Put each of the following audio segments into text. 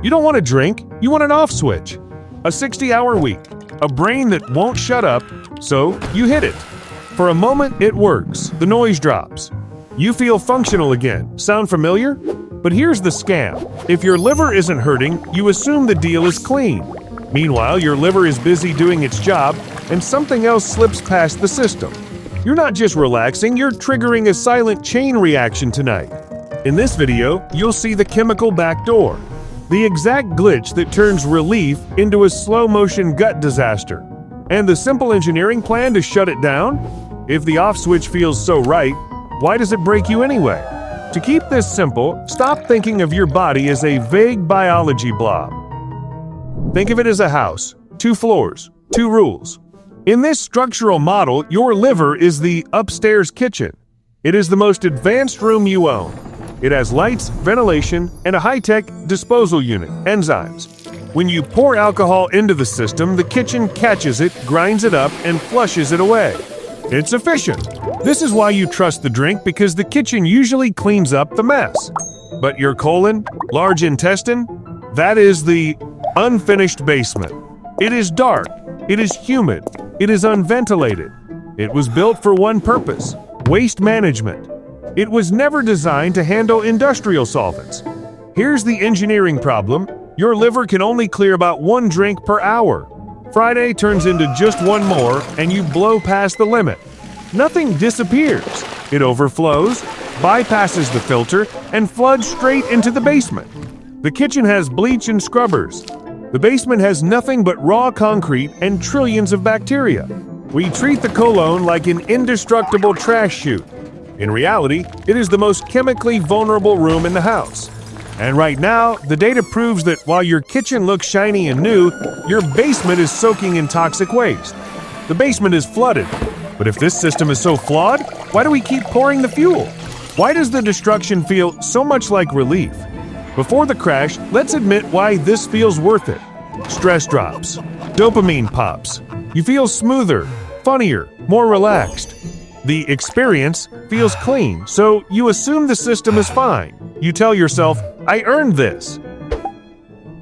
You don't want a drink, you want an off switch. A 60-hour week, a brain that won't shut up, so you hit it. For a moment, it works. The noise drops. You feel functional again. Sound familiar? But here's the scam. If your liver isn't hurting, you assume the deal is clean. Meanwhile, your liver is busy doing its job, and something else slips past the system. You're not just relaxing, you're triggering a silent chain reaction tonight. In this video, you'll see the chemical backdoor, the exact glitch that turns relief into a slow-motion gut disaster, and the simple engineering plan to shut it down. If the off switch feels so right, why does it break you anyway? To keep this simple, stop thinking of your body as a vague biology blob. Think of it as a house, 2 floors, 2 rules. In this structural model, your liver is the upstairs kitchen. It is the most advanced room you own. It has lights, ventilation, and a high-tech disposal unit, enzymes. When you pour alcohol into the system, the kitchen catches it, grinds it up, and flushes it away. It's efficient. This is why you trust the drink, because the kitchen usually cleans up the mess. But your colon, large intestine, that is the unfinished basement. It is dark. It is humid. It is unventilated. It was built for one purpose: waste management. It was never designed to handle industrial solvents. Here's the engineering problem. Your liver can only clear about 1 drink per hour. Friday turns into just 1 more, and you blow past the limit. Nothing disappears. It overflows, bypasses the filter, and floods straight into the basement. The kitchen has bleach and scrubbers. The basement has nothing but raw concrete and trillions of bacteria. We treat the colon like an indestructible trash chute. In reality, it is the most chemically vulnerable room in the house. And right now, the data proves that while your kitchen looks shiny and new, your basement is soaking in toxic waste. The basement is flooded. But if this system is so flawed, why do we keep pouring the fuel? Why does the destruction feel so much like relief? Before the crash, let's admit why this feels worth it. Stress drops. Dopamine pops. You feel smoother, funnier, more relaxed. The experience feels clean, so you assume the system is fine. You tell yourself, I earned this.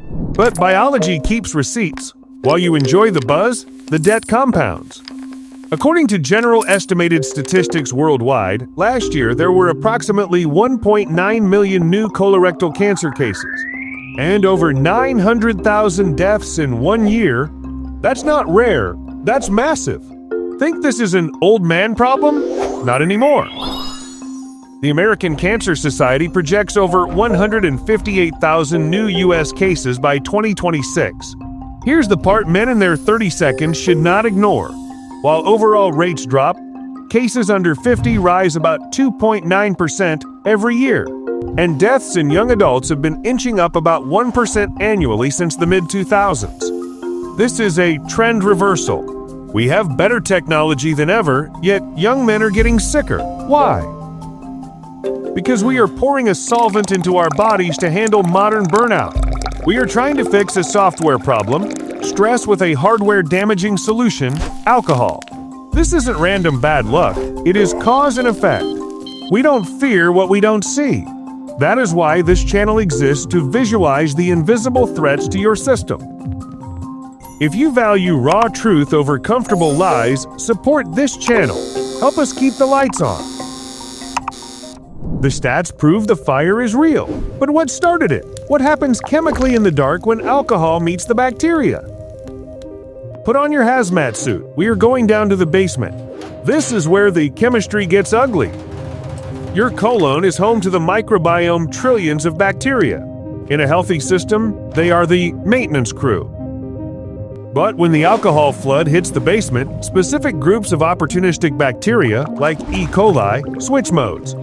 But biology keeps receipts. While you enjoy the buzz, the debt compounds. According to General Estimated Statistics Worldwide, last year there were approximately 1.9 million new colorectal cancer cases, and over 900,000 deaths in 1 year. That's not rare, that's massive. Think this is an old man problem? Not anymore. The American Cancer Society projects over 158,000 new U.S. cases by 2026. Here's the part men in their 30 should not ignore. While overall rates drop, cases under 50 rise about 2.9% every year, and deaths in young adults have been inching up about 1% annually since the mid-2000s. This is a trend reversal. We have better technology than ever, yet young men are getting sicker. Why? Because we are pouring a solvent into our bodies to handle modern burnout. We are trying to fix a software problem, stress with a hardware-damaging solution, alcohol. This isn't random bad luck, it is cause and effect. We don't fear what we don't see. That is why this channel exists, to visualize the invisible threats to your system. If you value raw truth over comfortable lies, support this channel. Help us keep the lights on. The stats prove the fire is real. But what started it? What happens chemically in the dark when alcohol meets the bacteria? Put on your hazmat suit. We are going down to the basement. This is where the chemistry gets ugly. Your colon is home to the microbiome trillions of bacteria. In a healthy system, they are the maintenance crew. But when the alcohol flood hits the basement, specific groups of opportunistic bacteria, like E. coli, switch modes.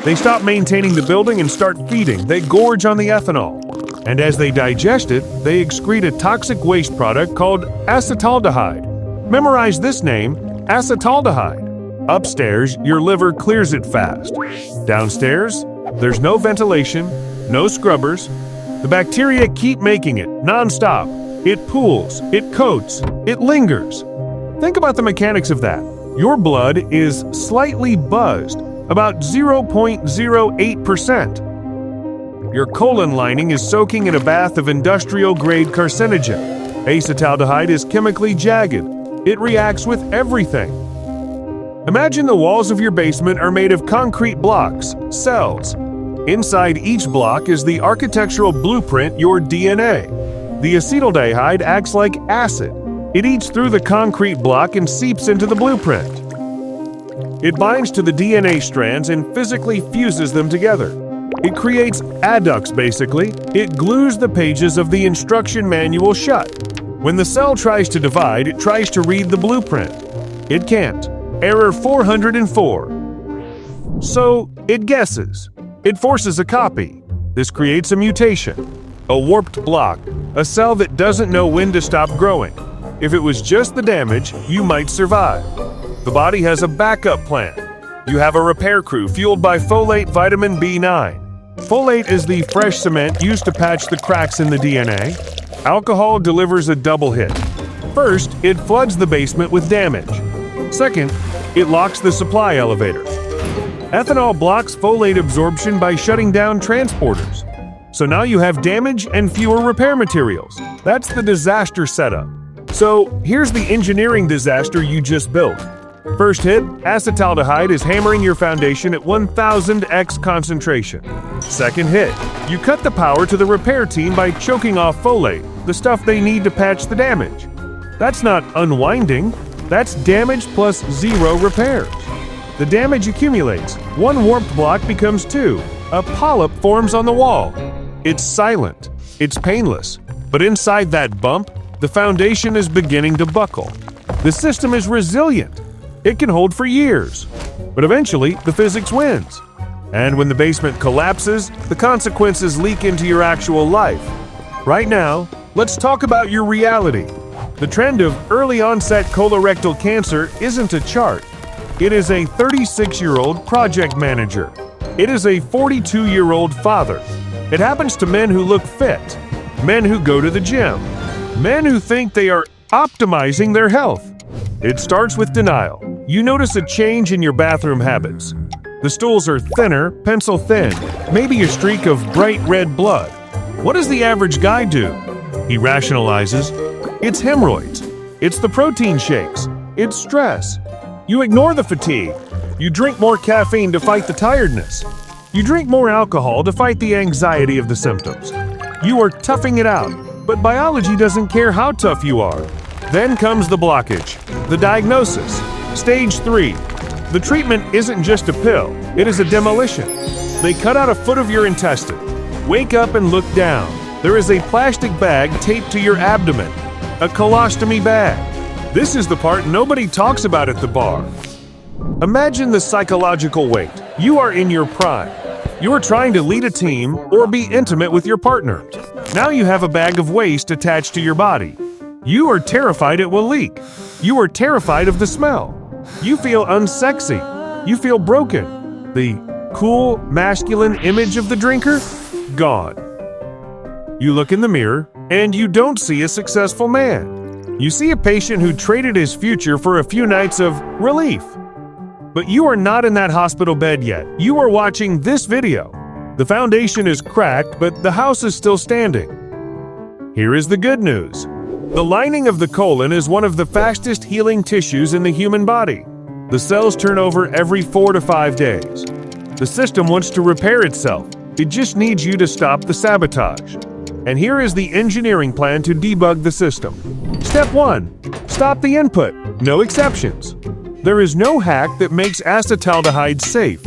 They stop maintaining the building and start feeding. They gorge on the ethanol. And as they digest it, they excrete a toxic waste product called acetaldehyde. Memorize this name, acetaldehyde. Upstairs, your liver clears it fast. Downstairs, there's no ventilation, no scrubbers. The bacteria keep making it, non-stop. It pools, it coats, it lingers. Think about the mechanics of that. Your blood is slightly buzzed, about 0.08%. Your colon lining is soaking in a bath of industrial-grade carcinogen. Acetaldehyde is chemically jagged. It reacts with everything. Imagine the walls of your basement are made of concrete blocks, cells. Inside each block is the architectural blueprint, your DNA. The acetaldehyde acts like acid. It eats through the concrete block and seeps into the blueprint. It binds to the DNA strands and physically fuses them together. It creates adducts, basically. It glues the pages of the instruction manual shut. When the cell tries to divide, it tries to read the blueprint. It can't. Error 404. So, it guesses. It forces a copy. This creates a mutation, a warped block, a cell that doesn't know when to stop growing. If it was just the damage, you might survive. The body has a backup plan. You have a repair crew fueled by folate vitamin B9. Folate is the fresh cement used to patch the cracks in the DNA. Alcohol delivers a double hit. First, it floods the basement with damage. Second, it locks the supply elevator. Ethanol blocks folate absorption by shutting down transporters. So now you have damage and fewer repair materials. That's the disaster setup. So here's the engineering disaster you just built. First hit, acetaldehyde is hammering your foundation at 1000x concentration. Second hit, you cut the power to the repair team by choking off folate, the stuff they need to patch the damage. That's not unwinding, that's damage plus 0 repairs. The damage accumulates. One warped block becomes 2. A polyp forms on the wall. It's silent. It's painless. But inside that bump, the foundation is beginning to buckle. The system is resilient. It can hold for years. But eventually, the physics wins. And when the basement collapses, the consequences leak into your actual life. Right now, let's talk about your reality. The trend of early onset colorectal cancer isn't a chart. It is a 36-year-old project manager. It is a 42-year-old father. It happens to men who look fit, men who go to the gym, men who think they are optimizing their health. It starts with denial. You notice a change in your bathroom habits. The stools are thinner, pencil thin, maybe a streak of bright red blood. What does the average guy do? He rationalizes. It's hemorrhoids. It's the protein shakes. It's stress. You ignore the fatigue. You drink more caffeine to fight the tiredness. You drink more alcohol to fight the anxiety of the symptoms. You are toughing it out, but biology doesn't care how tough you are. Then comes the blockage, the diagnosis, stage 3. The treatment isn't just a pill, it is a demolition. They cut out a foot of your intestine. Wake up and look down. There is a plastic bag taped to your abdomen, a colostomy bag. This is the part nobody talks about at the bar. Imagine the psychological weight. You are in your prime. You are trying to lead a team or be intimate with your partner. Now you have a bag of waste attached to your body. You are terrified it will leak. You are terrified of the smell. You feel unsexy. You feel broken. The cool, masculine image of the drinker? Gone. You look in the mirror, and you don't see a successful man. You see a patient who traded his future for a few nights of relief. But you are not in that hospital bed yet. You are watching this video. The foundation is cracked, but the house is still standing. Here is the good news. The lining of the colon is one of the fastest healing tissues in the human body. The cells turn over every 4 to 5 days. The system wants to repair itself. It just needs you to stop the sabotage. And here is the engineering plan to debug the system. Step 1. Stop the input. No exceptions. There is no hack that makes acetaldehyde safe.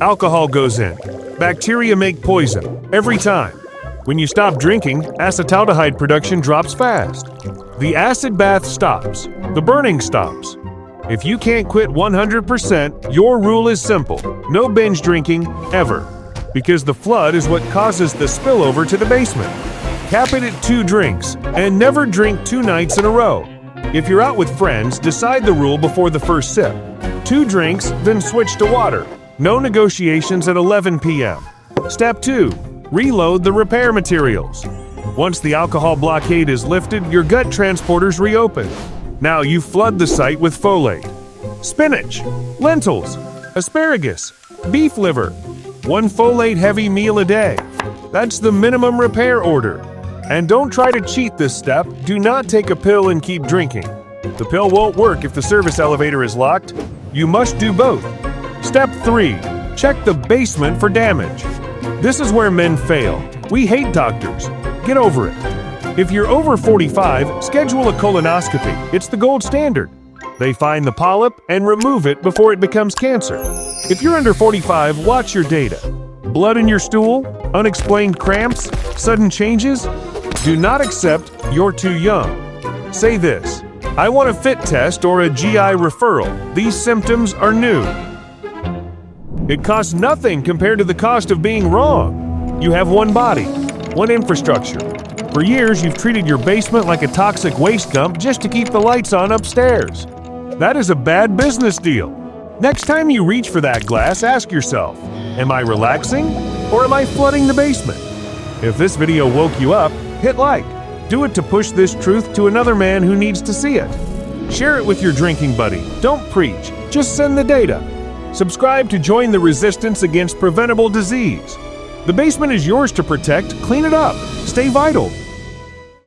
Alcohol goes in. Bacteria make poison. Every time. When you stop drinking, acetaldehyde production drops fast. The acid bath stops. The burning stops. If you can't quit 100%, your rule is simple. No binge drinking, ever. Because the flood is what causes the spillover to the basement. Cap it at 2 drinks, and never drink 2 nights in a row. If you're out with friends, decide the rule before the first sip. 2 drinks, then switch to water. No negotiations at 11 p.m. Step 2. Reload the repair materials. Once the alcohol blockade is lifted, your gut transporters reopen. Now you flood the site with folate. Spinach, lentils, asparagus, beef liver. 1 folate-heavy meal a day. That's the minimum repair order. And don't try to cheat this step. Do not take a pill and keep drinking. The pill won't work if the service elevator is locked. You must do both. Step 3. Check the basement for damage. This is where men fail. We hate doctors. Get over it. If you're over 45, schedule a colonoscopy. It's the gold standard. They find the polyp and remove it before it becomes cancer. If you're under 45, watch your data. Blood in your stool, unexplained cramps, sudden changes? Do not accept you're too young. Say this: I want a fit test or a GI referral. These symptoms are new. It costs nothing compared to the cost of being wrong. You have one body, one infrastructure. For years, you've treated your basement like a toxic waste dump just to keep the lights on upstairs. That is a bad business deal. Next time you reach for that glass, ask yourself, am I relaxing or am I flooding the basement? If this video woke you up, hit like. Do it to push this truth to another man who needs to see it. Share it with your drinking buddy. Don't preach, just send the data. Subscribe to join the resistance against preventable disease. The basement is yours to protect. Clean it up. Stay vital.